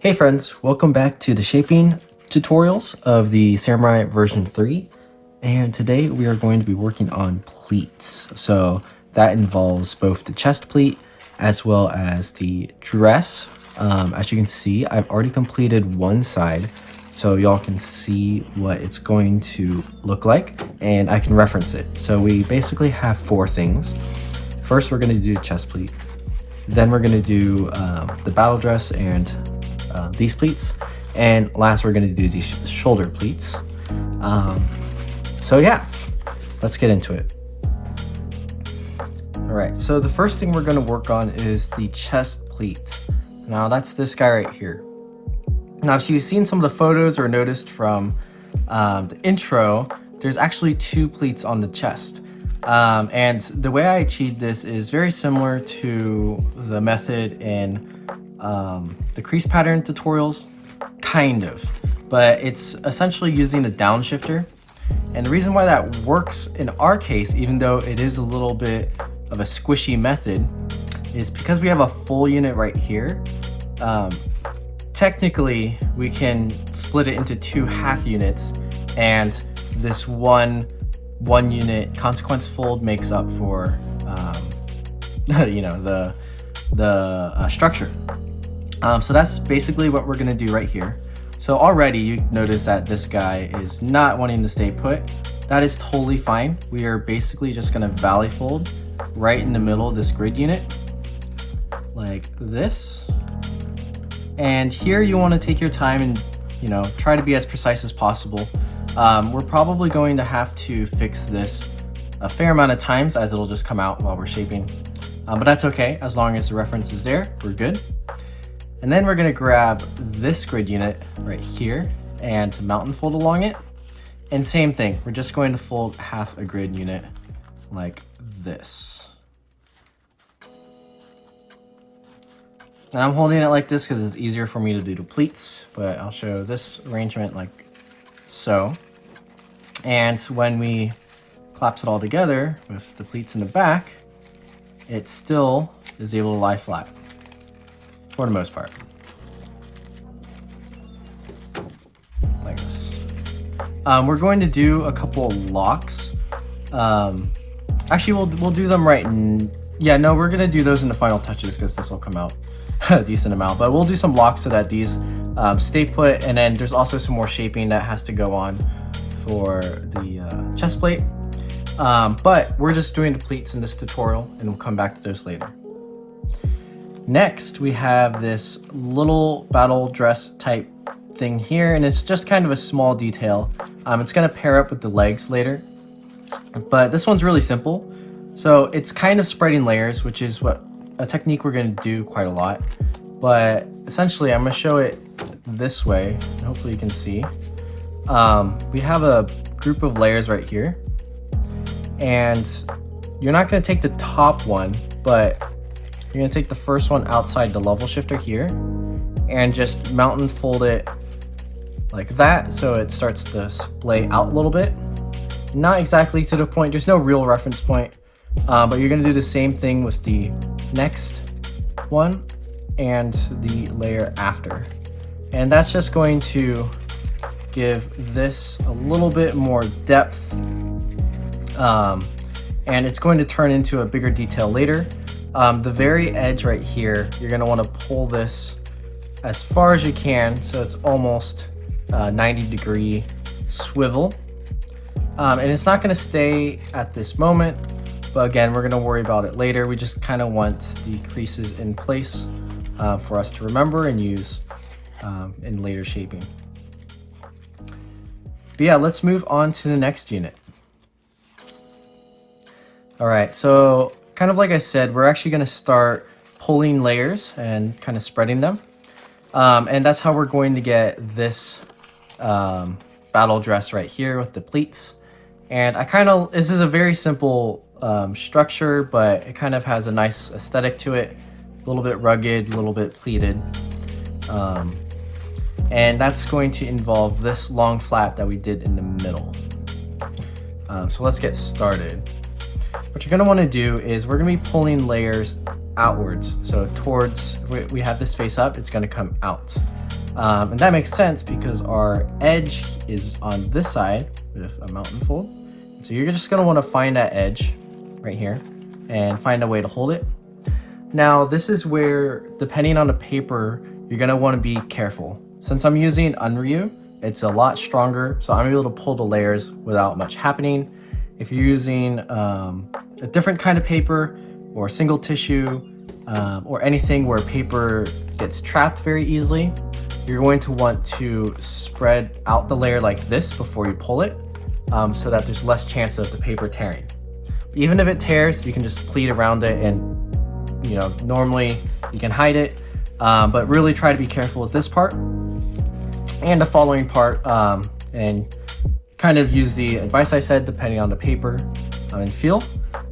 Hey friends, welcome back to the shaping tutorials of the Samurai version 3. And today we are going to be working on pleats. So that involves both the chest pleat as well as the dress. As you can see, I've already completed one side, so y'all can see what it's going to look like and I can reference it. So we basically have four things. First, we're going to do chest pleat. Then we're going to do the battle dress and these pleats, and last we're going to do these shoulder pleats. So yeah, let's get into it. All right, so the first thing we're going to work on is the chest pleat. Now that's this guy right here. Now if you've seen some of the photos or noticed from the intro, there's actually two pleats on the chest. And the way I achieved this is very similar to the method in the crease pattern tutorials, kind of, but it's essentially using a downshifter. And the reason why that works in our case, even though it is a little bit of a squishy method, is because we have a full unit right here. Technically, we can split it into two half units, and this one unit consequence fold makes up for you know, the structure. So that's basically what we're gonna do right here. So already you notice that this guy is not wanting to stay put. That is totally fine. We are basically just gonna valley fold right in the middle of this grid unit, like this. And here you wanna take your time and, you know, try to be as precise as possible. We're probably going to have to fix this a fair amount of times, as it'll just come out while we're shaping. But that's okay, as long as the reference is there, we're good. And then we're gonna grab this grid unit right here and mountain fold along it. And same thing, we're just going to fold half a grid unit like this. And I'm holding it like this because it's easier for me to do the pleats, but I'll show this arrangement like so. And when we collapse it all together with the pleats in the back, it still is able to lie flat. For the most part. Like this. We're going to do a couple locks. Actually, we'll do them right in... Yeah, no, we're going to do those in the final touches because this will come out a decent amount. But we'll do some locks so that these stay put. And then there's also some more shaping that has to go on for the chest plate. But we're just doing the pleats in this tutorial, and we'll come back to those later. Next, we have this little battle dress type thing here, and it's just kind of a small detail. It's gonna pair up with the legs later, but this one's really simple. So it's kind of spreading layers, which is what a technique we're gonna do quite a lot. But essentially, I'm gonna show it this way. Hopefully you can see. We have a group of layers right here, and you're not gonna take the top one, but you're gonna take the first one outside the level shifter here and just mountain fold it like that, so it starts to splay out a little bit. Not exactly to the point, there's no real reference point, but you're gonna do the same thing with the next one and the layer after. And that's just going to give this a little bit more depth, and it's going to turn into a bigger detail later. The very edge right here, you're going to want to pull this as far as you can, so it's almost 90-degree swivel. And it's not going to stay at this moment, but again, we're going to worry about it later. We just kind of want the creases in place for us to remember and use in later shaping. But yeah, let's move on to the next unit. All right, so kind of like I said, we're actually going to start pulling layers and kind of spreading them. And that's how we're going to get this battle dress right here with the pleats. And this is a very simple structure, but it kind of has a nice aesthetic to it. A little bit rugged, a little bit pleated. And that's going to involve this long flap that we did in the middle. So let's get started. What you're going to want to do is we're going to be pulling layers outwards. So towards, if we have this face up, it's going to come out. And that makes sense because our edge is on this side with a mountain fold. So you're just gonna wanna find that edge right here and find a way to hold it. Now, this is where, depending on the paper, you're gonna wanna be careful. Since I'm using Unryu, it's a lot stronger, so I'm able to pull the layers without much happening. If you're using a different kind of paper or single tissue or anything where paper gets trapped very easily, you're going to want to spread out the layer like this before you pull it so that there's less chance of the paper tearing. Even if it tears, you can just pleat around it, and normally you can hide it, but really try to be careful with this part and the following part, and kind of use the advice I said depending on the paper and feel.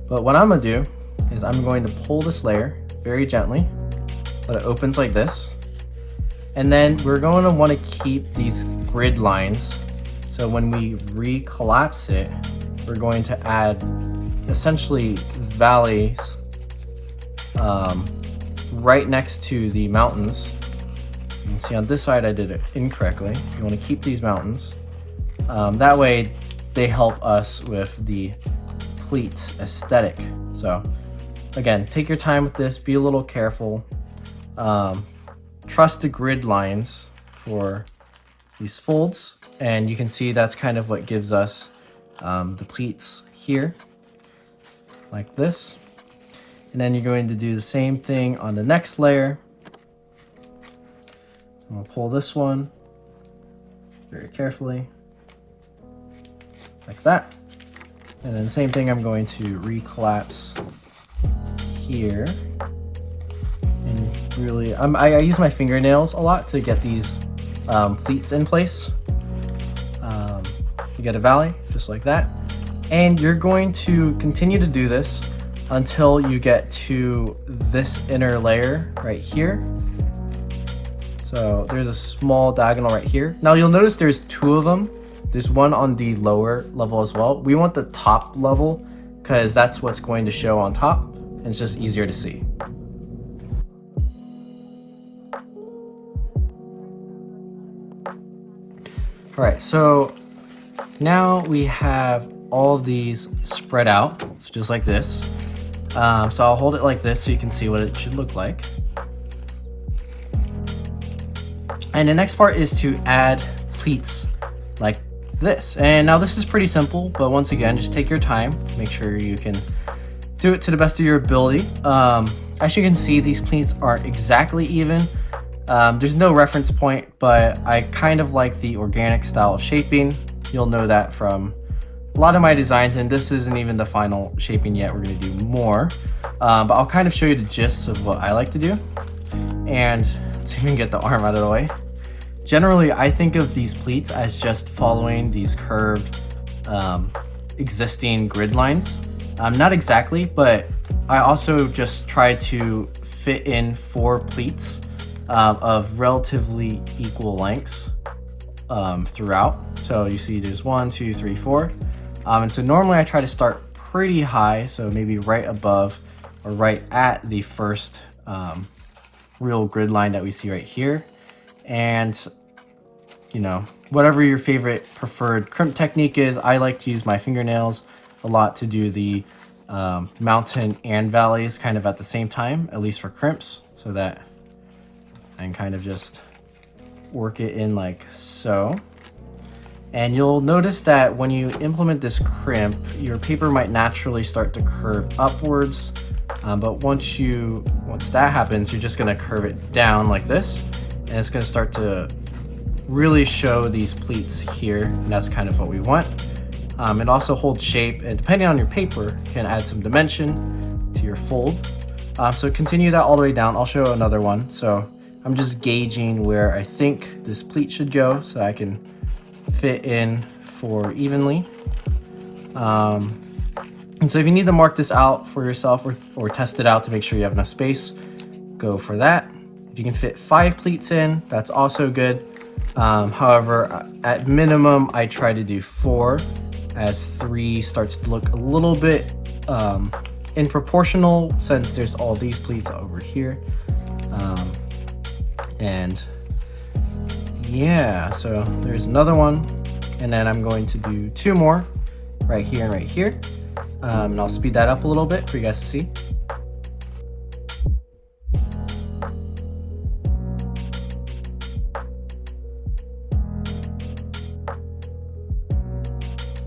But what I'm gonna do is I'm going to pull this layer very gently so that it opens like this. And then we're going to want to keep these grid lines. So when we recollapse it, we're going to add essentially valleys right next to the mountains. So you can see on this side I did it incorrectly. You want to keep these mountains. That way they help us with the pleat aesthetic. So again, take your time with this, be a little careful. Trust the grid lines for these folds, and you can see that's kind of what gives us the pleats here, like this. And then you're going to do the same thing on the next layer. I'm gonna pull this one very carefully, like that. And then the same thing, I'm going to recollapse here. And really, I use my fingernails a lot to get these pleats in place. You get a valley, just like that. And you're going to continue to do this until you get to this inner layer right here. So there's a small diagonal right here. Now you'll notice there's two of them. There's one on the lower level as well. We want the top level because that's what's going to show on top, and it's just easier to see. All right, so now we have all of these spread out, so just like this. So I'll hold it like this so you can see what it should look like. And the next part is to add pleats like this. And now this is pretty simple, but once again, just take your time. Make sure you can do it to the best of your ability. As you can see, these pleats aren't exactly even. There's no reference point, but I kind of like the organic style of shaping. You'll know that from a lot of my designs, and this isn't even the final shaping yet. We're going to do more, but I'll kind of show you the gist of what I like to do. And let's even get the arm out of the way. Generally, I think of these pleats as just following these curved existing grid lines. Not exactly, but I also just try to fit in 4 pleats of relatively equal lengths throughout. So you see there's 1, 2, 3, 4. And so normally I try to start pretty high, so maybe right above or right at the first real grid line that we see right here. And whatever your favorite preferred crimp technique is, I like to use my fingernails a lot to do the mountain and valleys kind of at the same time, at least for crimps, so that I can kind of just work it in like so. And you'll notice that when you implement this crimp, your paper might naturally start to curve upwards. But once that happens, you're just gonna curve it down like this, and it's gonna start to really show these pleats here, and that's kind of what we want. It also holds shape, and depending on your paper, can add some dimension to your fold. So continue that all the way down. I'll show another one. So I'm just gauging where I think this pleat should go so I can fit in for evenly. And so if you need to mark this out for yourself or test it out to make sure you have enough space, go for that. If you can fit 5 pleats in, that's also good. However, at minimum, I try to do 4, as 3 starts to look a little bit unproportional since there's all these pleats over here. And Yeah, so there's another one, and then I'm going to do 2 more right here and right here. And I'll speed that up a little bit for you guys to see.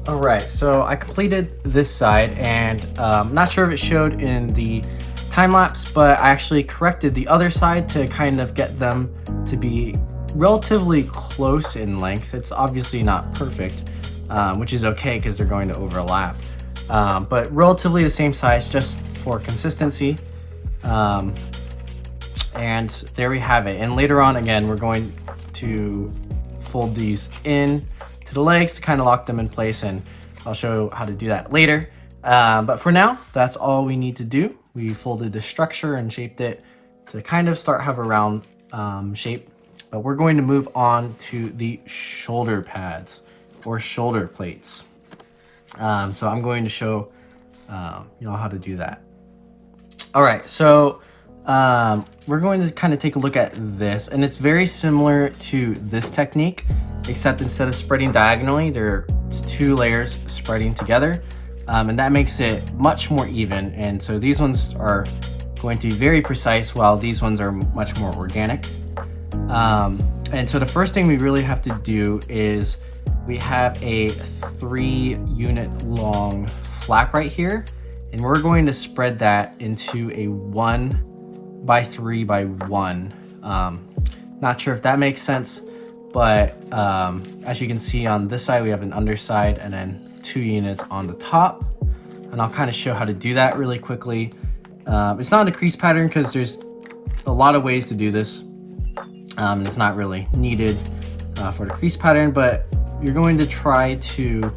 All right, so I completed this side, and I'm not sure if it showed in the time lapse, but I actually corrected the other side to kind of get them to be relatively close in length. It's obviously not perfect, which is okay because they're going to overlap, but relatively the same size just for consistency. And there we have it. And later on, again, we're going to fold these in to the legs to kind of lock them in place, and I'll show how to do that later. But for now, that's all we need to do. We folded the structure and shaped it to kind of start have a round shape, but we're going to move on to the shoulder pads or shoulder plates. So I'm going to show you know how to do that. All right, so we're going to kind of take a look at this, and it's very similar to this technique, except instead of spreading diagonally, there's 2 layers spreading together, and that makes it much more even. And so these ones are going to be very precise, while these ones are much more organic. And so the first thing we really have to do is we have a 3-unit long flap right here, and we're going to spread that into a 1 by 3 by 1. Not sure if that makes sense, but as you can see on this side, we have an underside and then 2 units on the top. And I'll kind of show how to do that really quickly. It's not a crease pattern because there's a lot of ways to do this. And it's not really needed for the crease pattern, but you're going to try to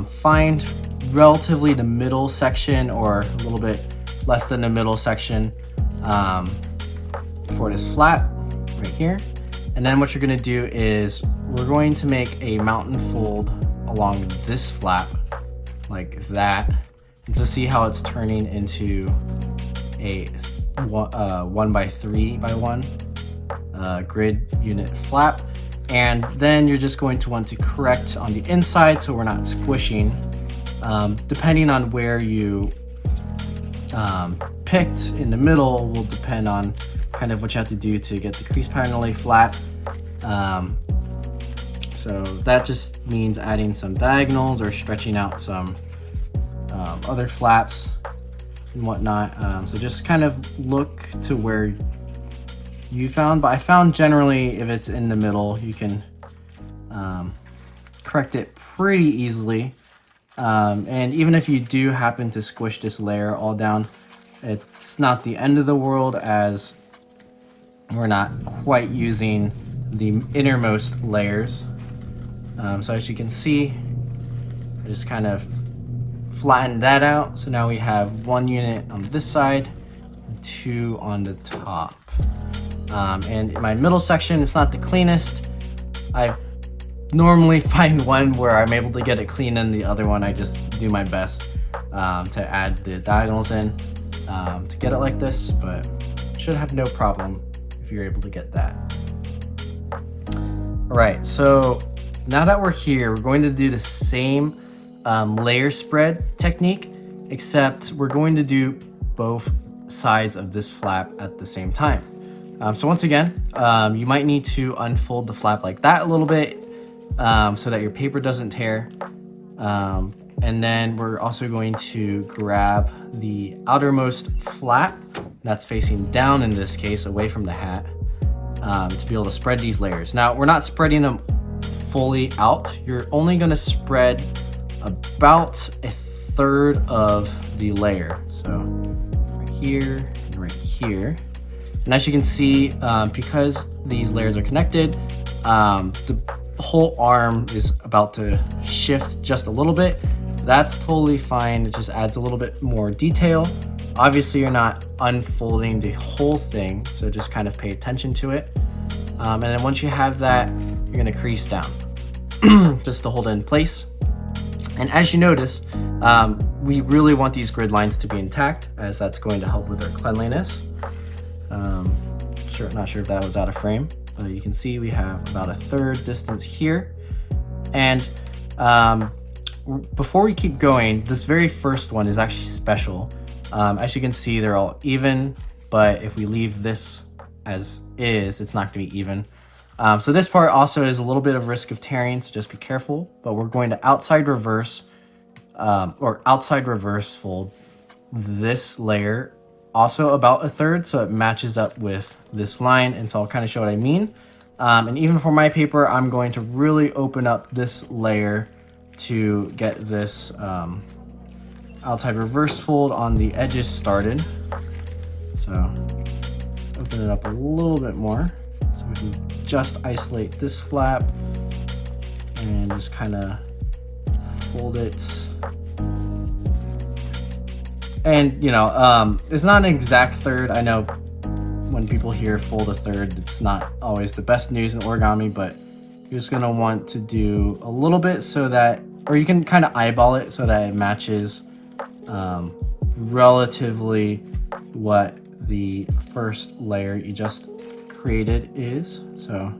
find relatively the middle section or a little bit less than the middle section for this flap right here. And then what you're going to do is we're going to make a mountain fold along this flap like that. And so see how it's turning into a 1 by 3 by 1 grid unit flap. And then you're just going to want to correct on the inside so we're not squishing. Depending on where you picked in the middle will depend on kind of what you have to do to get the crease pattern to lay flat. So that just means adding some diagonals or stretching out some other flaps and whatnot. So just kind of look to where you found, but I found generally if it's in the middle, you can correct it pretty easily. And even if you do happen to squish this layer all down, it's not the end of the world, as we're not quite using the innermost layers. So as you can see, I just kind of flattened that out. So now we have 1 unit on this side and 2 on the top. And in my middle section, it's not the cleanest. I normally find one where I'm able to get it clean, and the other one I just do my best to add the diagonals in to get it like this, but should have no problem if you're able to get that. All right, so now that we're here, we're going to do the same layer spread technique, except we're going to do both sides of this flap at the same time. So once again, you might need to unfold the flap like that a little bit so that your paper doesn't tear. And then we're also going to grab the outermost flap that's facing down, in this case, away from the hat, to be able to spread these layers. Now, we're not spreading them fully out. You're only going to spread about 1/3 of the layer. So right here and right here. And as you can see, because these layers are connected, the whole arm is about to shift just a little bit. That's totally fine. It just adds a little bit more detail. Obviously, you're not unfolding the whole thing, so just kind of pay attention to it. And then once you have that, you're gonna crease down just to hold it in place. And as you notice, we really want these grid lines to be intact, as that's going to help with our cleanliness. Not sure if that was out of frame. but you can see we have about a third distance here. And before we keep going, this very first one is actually special. As you can see, they're all even, but if we leave this as is, it's not going to be even. So this part also is a little bit of risk of tearing, so just be careful. But we're going to outside reverse fold this layer also about a third, so it matches up with this line. And so I'll kind of show what I mean. And even for my paper, I'm going to really open up this layer to get this outside reverse fold on the edges started. So let's open it up a little bit more so we can just isolate this flap and just kind of fold it. And it's not an exact third. I know when people hear fold a third, it's not always the best news in origami, but you're just gonna want to do a little bit so that, or you can kind of eyeball it so that it matches relatively what the first layer you just created is. So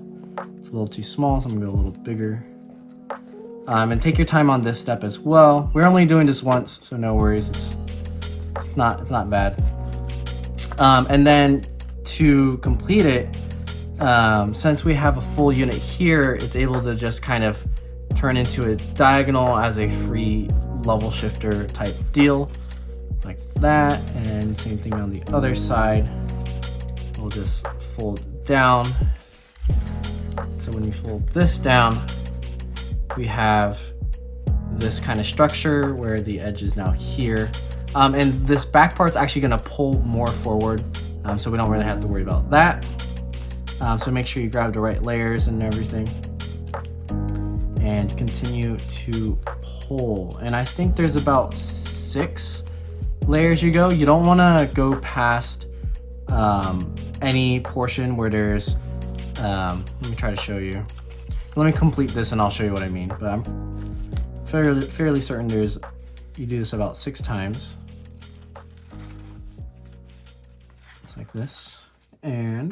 it's a little too small, so I'm gonna go a little bigger. And take your time on this step as well. We're only doing this once, so no worries. It's not bad. And then to complete it, since we have a full unit here, it's able to just kind of turn into a diagonal as a free level shifter type deal, like that. And same thing on the other side. We'll just fold down. So when you fold this down, we have this kind of structure where the edge is now here. And this back part's actually gonna pull more forward, so we don't really have to worry about that. So make sure you grab the right layers and everything and continue to pull. And I think there's about 6 layers you go. You don't wanna go past any portion where there's, let me try to show you. Let me complete this and I'll show you what I mean, but I'm fairly certain you do this about 6 times. Just like this. And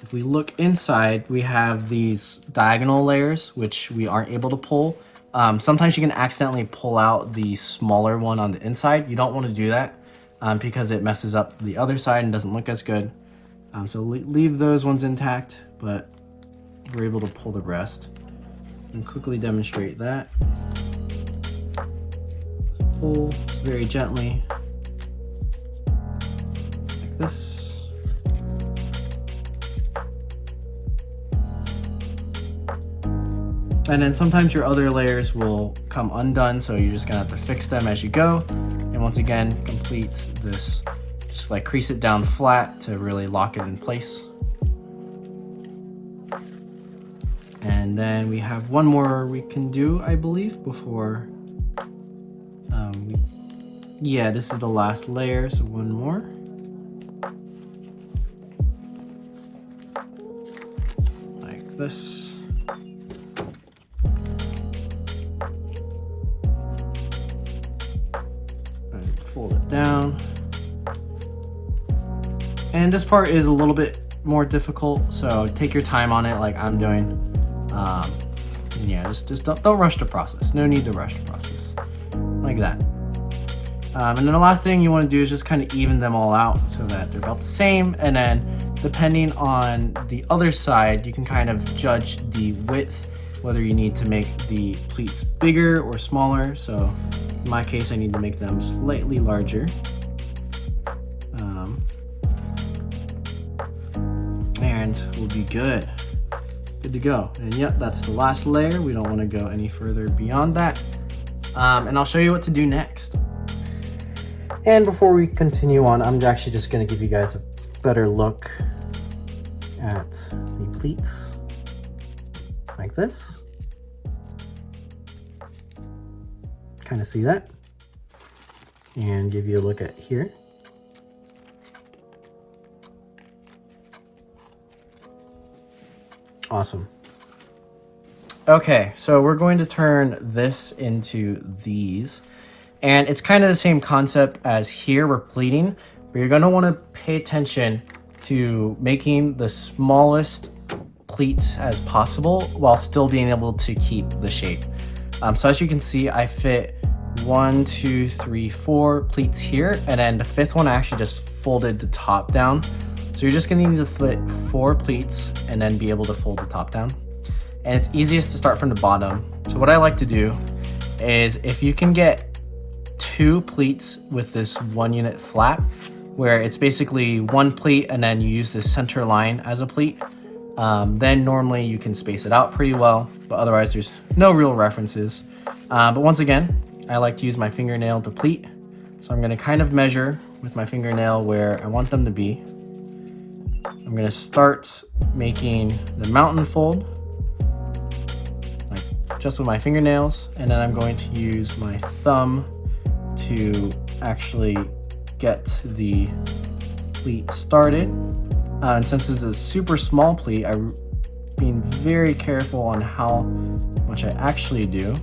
if we look inside, we have these diagonal layers, which we aren't able to pull. Sometimes you can accidentally pull out the smaller one on the inside. You don't want to do that because it messes up the other side and doesn't look as good. So leave those ones intact, but we're able to pull the rest. And quickly demonstrate that. So pull just very gently, like this. And then sometimes your other layers will come undone, so you're just gonna have to fix them as you go. And once again, complete this, just like crease it down flat to really lock it in place. And then we have one more we can do, I believe, before, yeah, this is the last layer, so one more. Like this. And fold it down. And this part is a little bit more difficult, so take your time on it like I'm doing. And yeah, just don't rush the process. No need to rush the process. Like that. And then the last thing you want to do is just kind of even them all out so that they're about the same. And then depending on the other side, you can kind of judge the width, whether you need to make the pleats bigger or smaller. So in my case, I need to make them slightly larger. And we'll be good. Good to go. And yep, that's the last layer. We don't want to go any further beyond that. And I'll show you what to do next. And before we continue on, I'm actually just going to give you guys a better look at the pleats, like this. Kind of see that. And give you a look at here. Awesome. Okay, so we're going to turn this into these. And it's kind of the same concept as here we're pleating, but you're going to want to pay attention to making the smallest pleats as possible while still being able to keep the shape. So as you can see, I fit 1, 2, 3, 4 pleats here, and then the fifth one I actually just folded the top down. So you're just gonna need to fit 4 pleats and then be able to fold the top down. And it's easiest to start from the bottom. So what I like to do is, if you can get 2 pleats with this 1 unit flap, where it's basically 1 pleat and then you use this center line as a pleat, then normally you can space it out pretty well, but otherwise there's no real references. But once again, I like to use my fingernail to pleat. So I'm gonna kind of measure with my fingernail where I want them to be. I'm gonna start making the mountain fold, like just with my fingernails, and then I'm going to use my thumb to actually get the pleat started. And since this is a super small pleat, I'm being very careful on how much I actually do.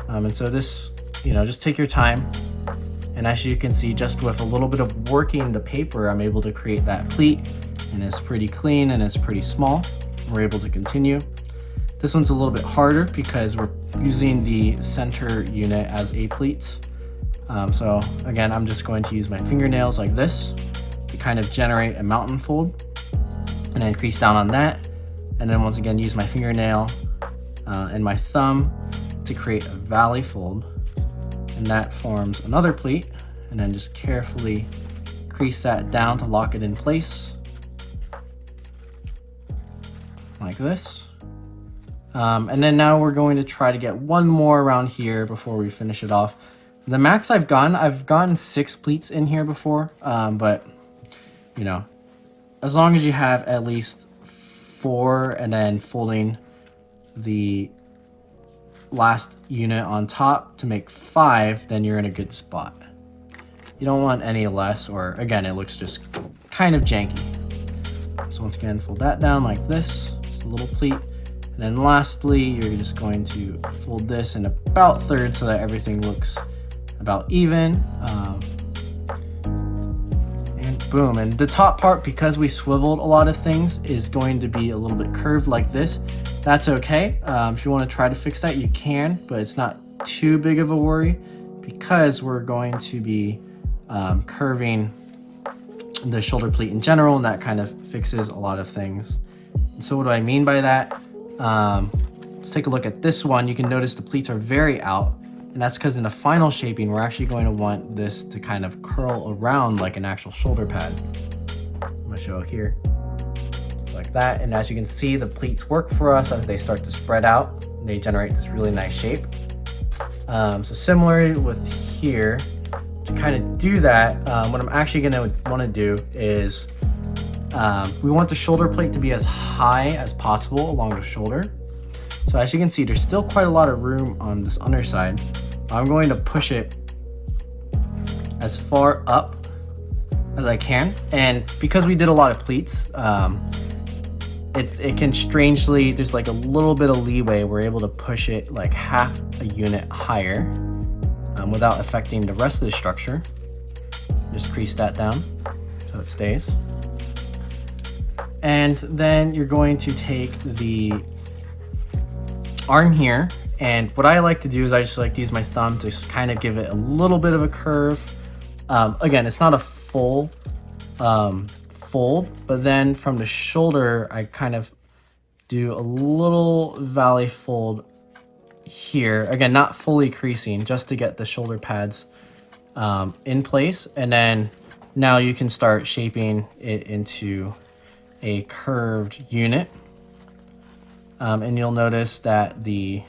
And so this, just take your time. And as you can see, just with a little bit of working the paper, I'm able to create that pleat, and it's pretty clean and it's pretty small. We're able to continue. This one's a little bit harder because we're using the center unit as a pleat. So again, I'm just going to use my fingernails like this to kind of generate a mountain fold, and then crease down on that. And then once again, use my fingernail and my thumb to create a valley fold. And that forms another pleat, and then just carefully crease that down to lock it in place. Like this. And then now we're going to try to get one more around here before we finish it off. The max I've gotten 6 pleats in here before, but as long as you have at least 4 and then folding the last unit on top to make 5, then you're in a good spot. You don't want any less, or again, it looks just kind of janky. So once again, fold that down like this, just a little pleat. And then lastly, you're just going to fold this in about thirds so that everything looks about even. And boom. And the top part, because we swiveled a lot of things, is going to be a little bit curved like this. That's okay. If you want to try to fix that, you can, but it's not too big of a worry because we're going to be curving the shoulder pleat in general, and that kind of fixes a lot of things. And so what do I mean by that? Let's take a look at this one. You can notice the pleats are very out, and that's because in the final shaping, we're actually going to want this to kind of curl around like an actual shoulder pad. I'm gonna show here. Like that, and as you can see, the pleats work for us as they start to spread out. They generate this really nice shape. So similarly with here, to kind of do that, what I'm actually going to want to do is we want the shoulder plate to be as high as possible along the shoulder. So as you can see, there's still quite a lot of room on this underside. I'm going to push it as far up as I can, and because we did a lot of pleats, it can strangely, there's like a little bit of leeway. We're able to push it like half a unit higher without affecting the rest of the structure. Just crease that down so it stays. And then you're going to take the arm here, and what I like to do is I just like to use my thumb to just kind of give it a little bit of a curve. Again, it's not a full fold, but then from the shoulder I kind of do a little valley fold here, again not fully creasing, just to get the shoulder pads in place. And then now you can start shaping it into a curved unit, and you'll notice that the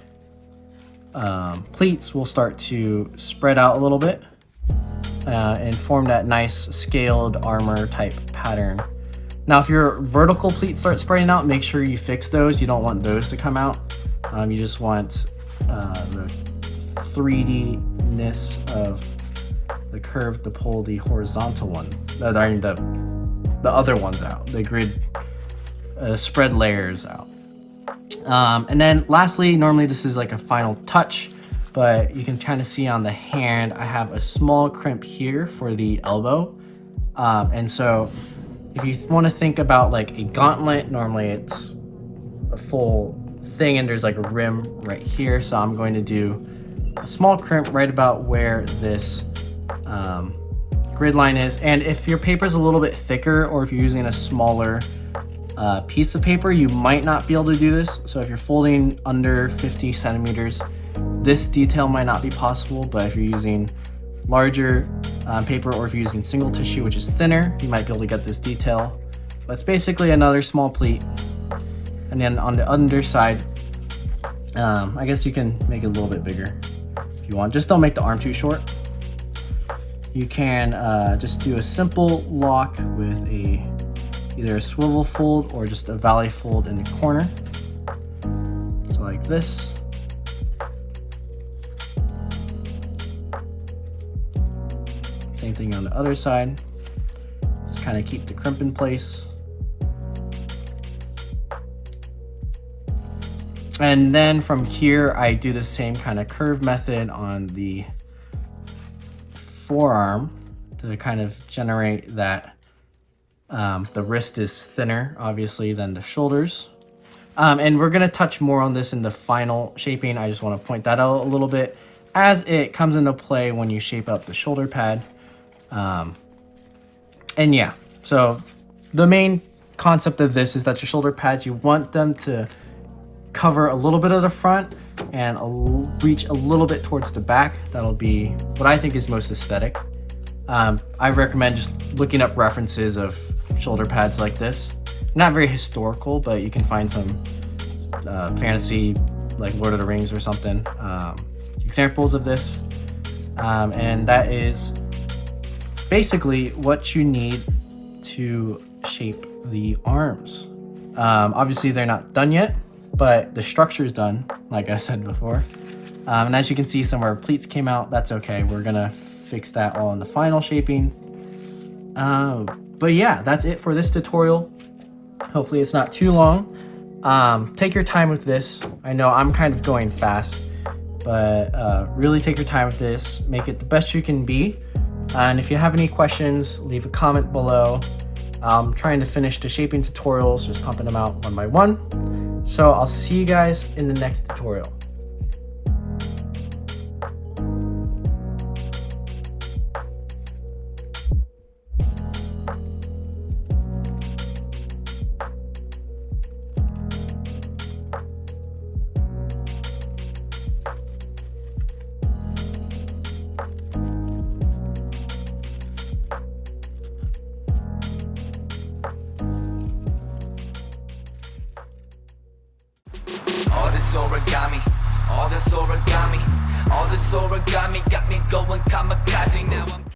pleats will start to spread out a little bit and form that nice scaled armor type pattern. Now if your vertical pleats start spreading out, make sure you fix those. You don't want those to come out. You just want the 3D-ness of the curve to pull the horizontal one, the other ones out, the grid spread layers out. And then lastly, normally this is like a final touch, but you can kind of see on the hand, I have a small crimp here for the elbow. And so If you want to think about like a gauntlet, normally it's a full thing and there's like a rim right here. So I'm going to do a small crimp right about where this grid line is. And if your paper is a little bit thicker, or if you're using a smaller piece of paper, you might not be able to do this. So if you're folding under 50 centimeters, this detail might not be possible. But if you're using larger paper, or if you're using single tissue, which is thinner, you might be able to get this detail. But it's basically another small pleat. And then on the underside, I guess you can make it a little bit bigger if you want. Just don't make the arm too short. You can just do a simple lock with either a swivel fold or just a valley fold in the corner. So like this. Same thing on the other side. Just kind of keep the crimp in place. And then from here, I do the same kind of curve method on the forearm to kind of generate that the wrist is thinner, obviously, than the shoulders. And we're going to touch more on this in the final shaping. I just want to point that out a little bit as it comes into play when you shape up the shoulder pad. And yeah, so the main concept of this is that your shoulder pads, you want them to cover a little bit of the front and reach a little bit towards the back. That'll be what I think is most aesthetic. I recommend just looking up references of shoulder pads like this. Not very historical, but you can find some fantasy, like Lord of the Rings or something, examples of this. And that is basically what you need to shape the arms. Obviously they're not done yet, but the structure is done, like I said before. And as you can see, some of our pleats came out. That's okay. We're gonna fix that all in the final shaping. But yeah, that's it for this tutorial. Hopefully it's not too long. Take your time with this. I know I'm kind of going fast, but really take your time with this. Make it the best you can be. And if you have any questions, leave a comment below. I'm trying to finish the shaping tutorials, just pumping them out one by one. So I'll see you guys in the next tutorial. All this origami got me going kamikaze now.